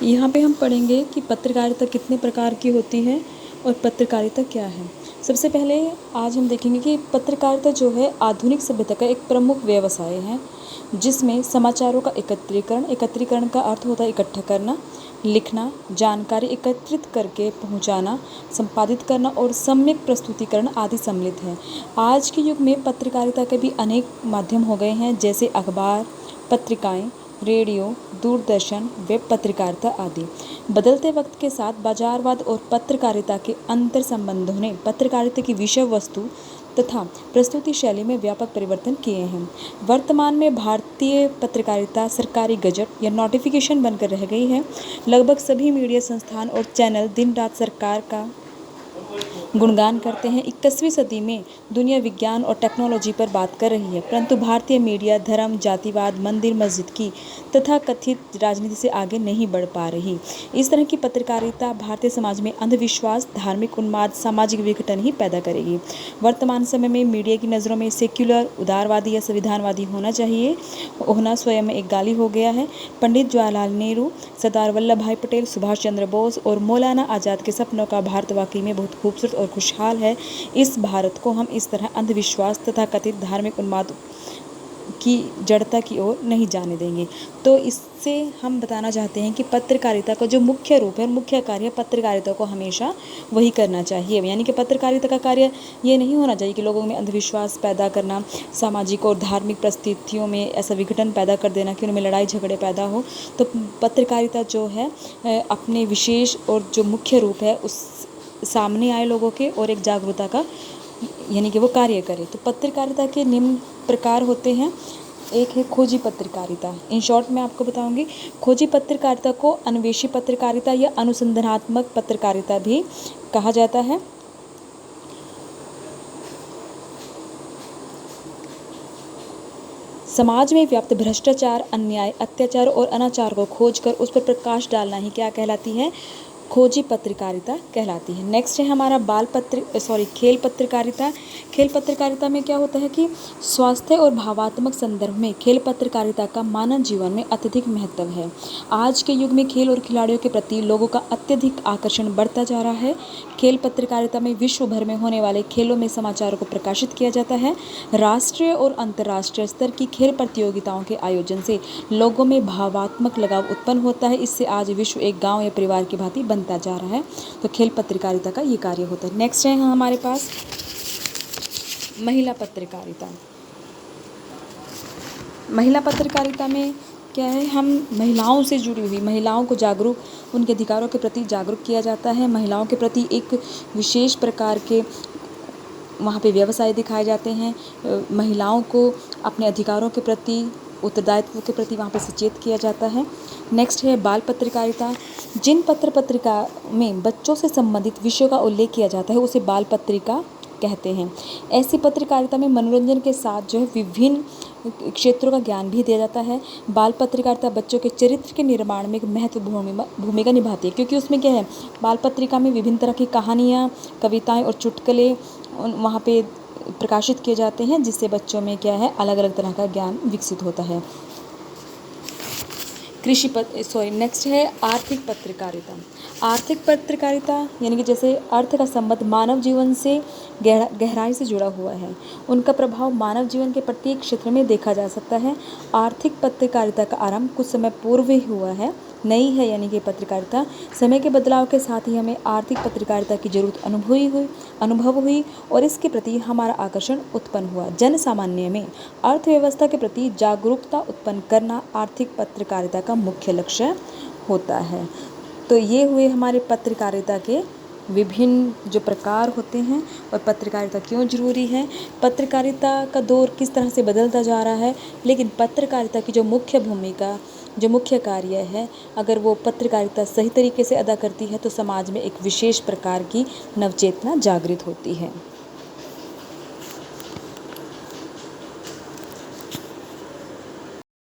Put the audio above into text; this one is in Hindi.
यहाँ पे हम पढ़ेंगे कि पत्रकारिता कितने प्रकार की होती है और पत्रकारिता क्या है। सबसे पहले आज हम देखेंगे कि पत्रकारिता जो है आधुनिक सभ्यता का एक प्रमुख व्यवसाय है, जिसमें समाचारों का एकत्रीकरण का अर्थ होता है इकट्ठा करना, लिखना, जानकारी एकत्रित करके पहुंचाना, संपादित करना और सम्यक प्रस्तुतिकरण आदि सम्मिलित है। आज के युग में पत्रकारिता के भी अनेक माध्यम हो गए हैं, जैसे अखबार, पत्रिकाएं, रेडियो, दूरदर्शन, वेब पत्रकारिता आदि। बदलते वक्त के साथ बाजारवाद और पत्रकारिता के अंतर संबंधों ने पत्रकारिता की विषय वस्तु तथा प्रस्तुति शैली में व्यापक परिवर्तन किए हैं। वर्तमान में भारतीय पत्रकारिता सरकारी गजट या नोटिफिकेशन बनकर रह गई है। लगभग सभी मीडिया संस्थान और चैनल दिन रात सरकार का गुणगान करते हैं। 21वीं सदी में दुनिया विज्ञान और टेक्नोलॉजी पर बात कर रही है, परंतु भारतीय मीडिया धर्म, जातिवाद, मंदिर मस्जिद की तथा कथित राजनीति से आगे नहीं बढ़ पा रही। इस तरह की पत्रकारिता भारतीय समाज में अंधविश्वास, धार्मिक उन्माद, सामाजिक विघटन ही पैदा करेगी। वर्तमान समय में मीडिया की नज़रों में सेक्युलर, उदारवादी या संविधानवादी होना स्वयं में एक गाली हो गया है। पंडित जवाहरलाल नेहरू, सरदार वल्लभ भाई पटेल, सुभाष चंद्र बोस और मौलाना आज़ाद के सपनों का भारत वाकई में बहुत खूबसूरत और खुशहाल है। इस भारत को हम इस तरह अंधविश्वास तथा कथित धार्मिक उन्माद की जड़ता की ओर नहीं जाने देंगे। तो इससे हम बताना चाहते हैं कि पत्रकारिता का जो मुख्य रूप है, मुख्य कार्य पत्रकारिता को हमेशा वही करना चाहिए। यानी कि पत्रकारिता का कार्य ये नहीं होना चाहिए कि लोगों में अंधविश्वास पैदा करना, सामाजिक और धार्मिक परिस्थितियों में ऐसा विघटन पैदा कर देना कि उनमें लड़ाई झगड़े पैदा हो। तो पत्रकारिता जो है अपने विशेष और जो मुख्य रूप है उस सामने आए लोगों के और एक जागरूकता का यानी कि वो कार्य करे। तो पत्रकारिता के निम्न प्रकार होते हैं। एक है खोजी पत्रकारिता। इन शॉर्ट मैं आपको बताऊंगी। खोजी पत्रकारिता को अन्वेषी पत्रकारिता या अनुसंधानात्मक पत्रकारिता भी कहा जाता है। समाज में व्याप्त भ्रष्टाचार, अन्याय, अत्याचार और अनाचार को खोजकर उस पर प्रकाश डालना ही क्या कहलाती है? खोजी पत्रकारिता कहलाती है। नेक्स्ट है हमारा खेल पत्रकारिता। खेल पत्रकारिता में क्या होता है कि स्वास्थ्य और भावात्मक संदर्भ में खेल पत्रकारिता का मानव जीवन में अत्यधिक महत्व है। आज के युग में खेल और खिलाड़ियों के प्रति लोगों का अत्यधिक आकर्षण बढ़ता जा रहा है। खेल पत्रकारिता में विश्व भर में होने वाले खेलों में समाचारों को प्रकाशित किया जाता है। राष्ट्रीय और अंतर्राष्ट्रीय स्तर की खेल प्रतियोगिताओं के आयोजन से लोगों में भावात्मक लगाव उत्पन्न होता है। इससे आज विश्व एक गाँव या परिवार की भांति बनता जा रहा है। तो खेल पत्रकारिता का ये कार्य होता है। नेक्स्ट है हमारे पास महिला पत्रकारिता। महिला पत्रकारिता में क्या है, हम महिलाओं से जुड़ी हुई, महिलाओं को जागरूक, उनके अधिकारों के प्रति जागरूक किया जाता है। महिलाओं के प्रति एक विशेष प्रकार के वहाँ पे व्यवसाय दिखाए जाते हैं। महिलाओं को अपने अधिकारों के प्रति, उत्तरदायित्व के प्रति वहाँ पे सचेत किया जाता है। नेक्स्ट है बाल पत्रकारिता। जिन पत्रिका में बच्चों से संबंधित विषयों का उल्लेख किया जाता है उसे बाल पत्रिका कहते हैं। ऐसी पत्रकारिता में मनोरंजन के साथ जो है विभिन्न क्षेत्रों का ज्ञान भी दिया जाता है। बाल पत्रकारिता बच्चों के चरित्र के निर्माण में एक महत्वपूर्ण भूमिका निभाती है, क्योंकि उसमें क्या है, बाल पत्रिका में विभिन्न तरह की कहानियाँ, कविताएं और चुटकुले वहाँ पे प्रकाशित किए जाते हैं, जिससे बच्चों में क्या है, अलग अलग तरह का ज्ञान विकसित होता है। नेक्स्ट है आर्थिक पत्रकारिता। आर्थिक पत्रकारिता यानी कि जैसे अर्थ का संबंध मानव जीवन से गहराई से जुड़ा हुआ है। उनका प्रभाव मानव जीवन के प्रत्येक क्षेत्र में देखा जा सकता है। आर्थिक पत्रकारिता का आरंभ कुछ समय पूर्व ही हुआ है, नई है यानी कि पत्रकारिता। समय के बदलाव के साथ ही हमें आर्थिक पत्रकारिता की जरूरत अनुभव हुई और इसके प्रति हमारा आकर्षण उत्पन्न हुआ। जन सामान्य में अर्थव्यवस्था के प्रति जागरूकता उत्पन्न करना आर्थिक पत्रकारिता का मुख्य लक्ष्य होता है। तो ये हुए हमारे पत्रकारिता के विभिन्न जो प्रकार होते हैं और पत्रकारिता क्यों जरूरी है, पत्रकारिता का दौर किस तरह से बदलता जा रहा है। लेकिन पत्रकारिता की जो मुख्य भूमिका, जो मुख्य कार्य है, अगर वो पत्रकारिता सही तरीके से अदा करती है तो समाज में एक विशेष प्रकार की नवचेतना जागृत होती है।